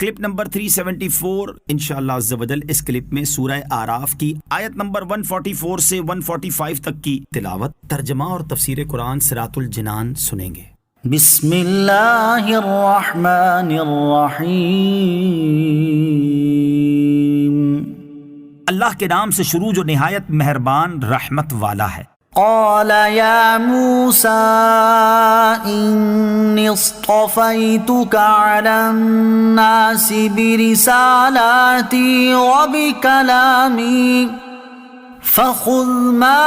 Clip number 374 انشاءاللہ عز و جل اس کلپ میں سورہ اعراف کی آیت نمبر 144 سے 145 تک کی تلاوت، ترجمہ اور تفسیر قرآن صراط الجنان سنیں گے۔ بسم اللہ الرحمن الرحیم۔ اللہ کے نام سے شروع جو نہایت مہربان رحمت والا ہے۔ قال یا موسیٰ انی اصطفیتک علی الناس برسالاتی وبکلامی فخذ ما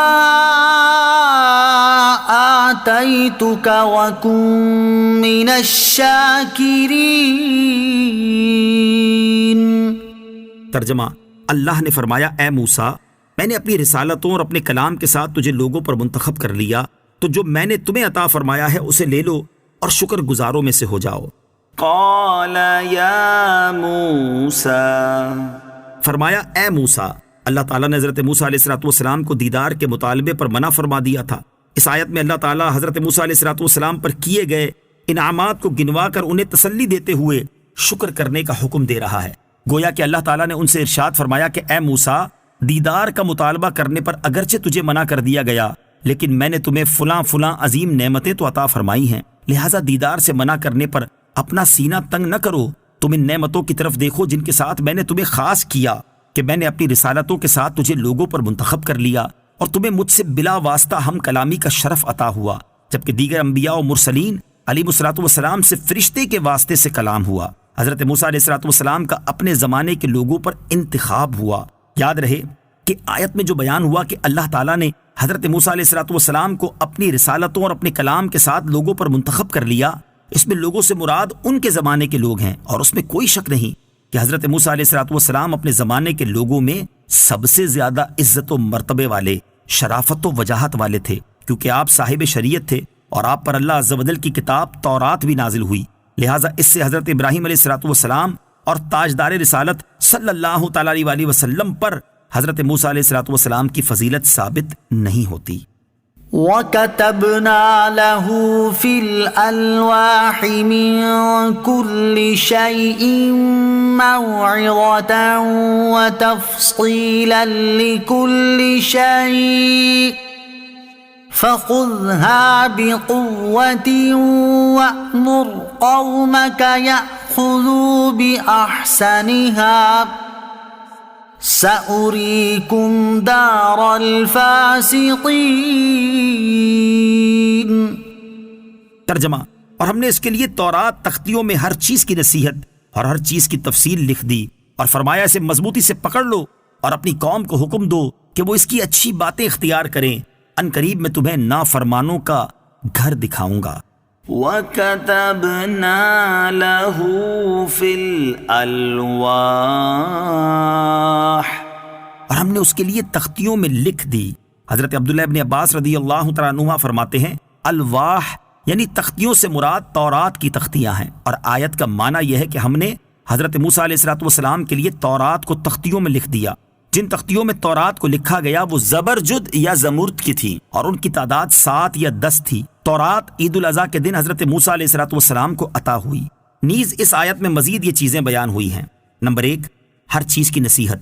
آتیتک وکن من الشاکرین۔ ترجمہ، اللہ نے فرمایا اے موسیٰ، میں نے اپنی رسالتوں اور اپنے کلام کے ساتھ تجھے لوگوں پر منتخب کر لیا، تو جو میں نے تمہیں عطا فرمایا ہے اسے لے لو اور شکر گزاروں میں سے ہو جاؤ۔ قال یا موسیٰ، فرمایا اے موسیٰ۔ اللہ تعالیٰ نے حضرت موسیٰ علیہ السلام کو دیدار کے مطالبے پر منع فرما دیا تھا۔ اس آیت میں اللہ تعالیٰ حضرت موسیٰ علیہ السلام پر کیے گئے انعامات کو گنوا کر انہیں تسلی دیتے ہوئے شکر کرنے کا حکم دے رہا ہے۔ گویا کہ اللہ تعالیٰ نے ان سے ارشاد فرمایا کہ اے موسیٰ، دیدار کا مطالبہ کرنے پر اگرچہ تجھے منع کر دیا گیا، لیکن میں نے تمہیں فلاں فلاں عظیم نعمتیں تو عطا فرمائی ہیں، لہٰذا دیدار سے منع کرنے پر اپنا سینہ تنگ نہ کرو۔ تم ان نعمتوں کی طرف دیکھو جن کے ساتھ میں نے تمہیں خاص کیا کہ میں نے اپنی رسالتوں کے ساتھ تجھے لوگوں پر منتخب کر لیا اور تمہیں مجھ سے بلا واسطہ ہم کلامی کا شرف عطا ہوا، جبکہ دیگر انبیاء و مرسلین علیہ السلام سے فرشتے کے واسطے سے کلام ہوا۔ حضرت موسیٰ علیہ السلام کا اپنے زمانے کے لوگوں پر انتخاب ہوا۔ یاد رہے کہ آیت میں جو بیان ہوا کہ اللہ تعالیٰ نے حضرت موسیٰ علیہ السلام کو اپنی رسالتوں اور اپنے کلام کے ساتھ لوگوں پر منتخب کر لیا، اس میں لوگوں سے مراد ان کے زمانے کے لوگ ہیں، اور اس میں کوئی شک نہیں کہ حضرت موسیٰ علیہ السلام اپنے زمانے کے لوگوں میں سب سے زیادہ عزت و مرتبے والے، شرافت و وجاہت والے تھے، کیونکہ آپ صاحب شریعت تھے اور آپ پر اللہ عز و جل کی کتاب تورات بھی نازل ہوئی۔ لہٰذا اس سے حضرت ابراہیم علیہ السلام اور تاجدار رسالت صلی اللہ تعالی علیہ وسلم پر حضرت موسیٰ علیہ السلام کی فضیلت ثابت نہیں ہوتی۔ وَكَتَبْنَا لَهُ فِي الْأَلْوَاحِ مِن كُلِّ شَيْءٍ مَوْعِظَةً وَتَفْصِيلًا لِكُلِّ شَيْءٍ فَخُذْهَا بِقُوَّةٍ وَأْمُرْ قَوْمَكَ يَأْخُذُوا بِأَحْسَنِهَا سَأُرِيكُمْ دَارَ الْفَاسِقِينَ۔ ترجمہ، اور ہم نے اس کے لیے تورات تختیوں میں ہر چیز کی نصیحت اور ہر چیز کی تفصیل لکھ دی، اور فرمایا اسے مضبوطی سے پکڑ لو اور اپنی قوم کو حکم دو کہ وہ اس کی اچھی باتیں اختیار کریں، ان قریب میں تمہیں نافرمانوں کا گھر دکھاؤں گا۔ وَكَتَبْنَا لَهُ فِي الْأَلْوَاحِ، اور ہم نے اس کے لیے تختیوں میں لکھ دی۔ حضرت عبداللہ ابن عباس رضی اللہ تعالیٰ عنہ فرماتے ہیں الواح یعنی تختیوں سے مراد تورات کی تختیاں ہیں، اور آیت کا معنی یہ ہے کہ ہم نے حضرت موسیٰ علیہ السلام کے لیے تورات کو تختیوں میں لکھ دیا۔ جن تختیوں میں تورات کو لکھا گیا وہ زبرجد یا زمرد کی تھی، اور ان کی تعداد 7 یا 10 تھی۔ تورات عید الاضحیٰ کے دن حضرت موسیٰ علیہ السلام کو عطا ہوئی۔ نیز اس آیت میں مزید یہ چیزیں بیان ہوئی ہیں۔ نمبر 1، ہر چیز کی نصیحت۔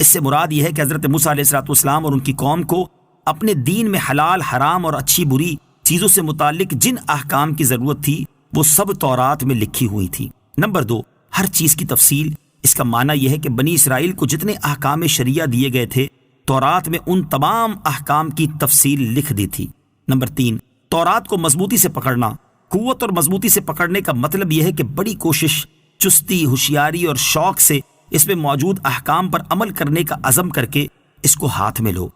اس سے مراد یہ ہے کہ حضرت موسیٰ علیہ السلام اور ان کی قوم کو اپنے دین میں حلال، حرام اور اچھی بری چیزوں سے متعلق جن احکام کی ضرورت تھی وہ سب تورات میں لکھی ہوئی تھی۔ نمبر 2، ہر چیز کی تفصیل۔ اس کا معنی یہ ہے کہ بنی اسرائیل کو جتنے احکام شریعہ دیے گئے تھے، تورات میں ان تمام احکام کی تفصیل لکھ دی تھی۔ نمبر 3، تورات کو مضبوطی سے پکڑنا۔ قوت اور مضبوطی سے پکڑنے کا مطلب یہ ہے کہ بڑی کوشش، چستی، ہوشیاری اور شوق سے اس میں موجود احکام پر عمل کرنے کا عزم کر کے اس کو ہاتھ میں لو۔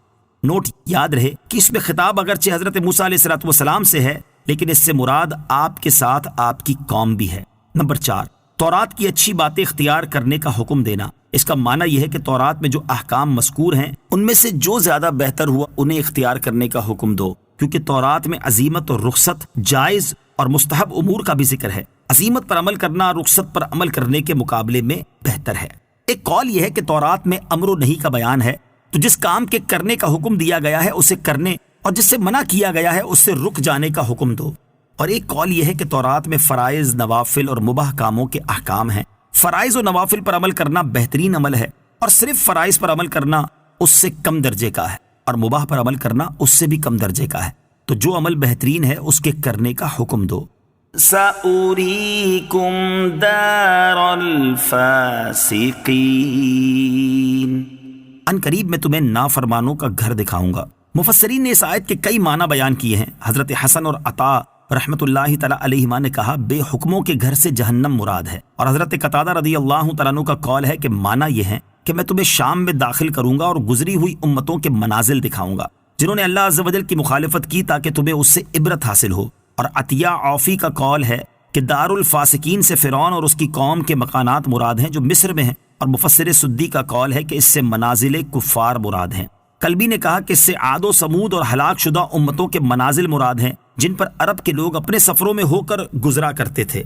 نوٹ یاد رہے کہ اس میں خطاب اگرچہ حضرت موسیٰ علیہ السلام سے ہے، لیکن اس سے مراد آپ کے ساتھ آپ کی قوم بھی ہے۔ نمبر 4، تورات کی اچھی باتیں اختیار کرنے کا حکم دینا۔ اس کا معنی یہ ہے کہ تورات میں جو احکام مذکور ہیں ان میں سے جو زیادہ بہتر ہوا انہیں اختیار کرنے کا حکم دو، کیونکہ تورات میں عزیمت اور رخصت، جائز اور مستحب امور کا بھی ذکر ہے۔ عزیمت پر عمل کرنا رخصت پر عمل کرنے کے مقابلے میں بہتر ہے۔ ایک قول یہ ہے کہ تورات میں امر و نہی کا بیان ہے، تو جس کام کے کرنے کا حکم دیا گیا ہے اسے کرنے، اور جس سے منع کیا گیا ہے اس سے رک جانے کا حکم دو۔ اور ایک قول یہ ہے کہ تورات میں فرائض، نوافل اور مباح کاموں کے احکام ہیں۔ فرائض و نوافل پر عمل کرنا بہترین عمل ہے، اور صرف فرائض پر عمل کرنا اس سے کم درجے کا ہے، اور مباح پر عمل کرنا اس سے بھی کم درجے کا ہے۔ تو جو عمل بہترین ہے اس کے کرنے کا حکم دو۔ سأريكم دار الفاسقين، ان قریب میں تمہیں نافرمانوں کا گھر دکھاؤں گا۔ مفسرین نے اس آیت کے کئی معنی بیان کیے ہیں۔ حضرت حسن اور عطا رحمت اللہ تعالی علیہما نے کہا بے حکموں کے گھر سے جہنم مراد ہے، اور حضرت قتادہ رضی اللہ تعالیٰ عنہ کا قول ہے کہ معنی یہ ہے کہ میں تمہیں شام میں داخل کروں گا اور گزری ہوئی امتوں کے منازل دکھاؤں گا جنہوں نے اللہ عز و جل کی مخالفت کی تاکہ تمہیں اس سے عبرت حاصل ہو۔ اور عطیہ عوفی کا قول ہے کہ دار الفاسقین سے فرعون اور اس کی قوم کے مکانات مراد ہیں جو مصر میں ہیں، اور مفسر سدی کا قول ہے کہ اس سے منازل کفار مراد ہیں۔ کلبی نے کہا کہ اس سے عاد و سمود اور ہلاک شدہ امتوں کے منازل مراد ہیں جن پر عرب کے لوگ اپنے سفروں میں ہو کر گزرا کرتے تھے۔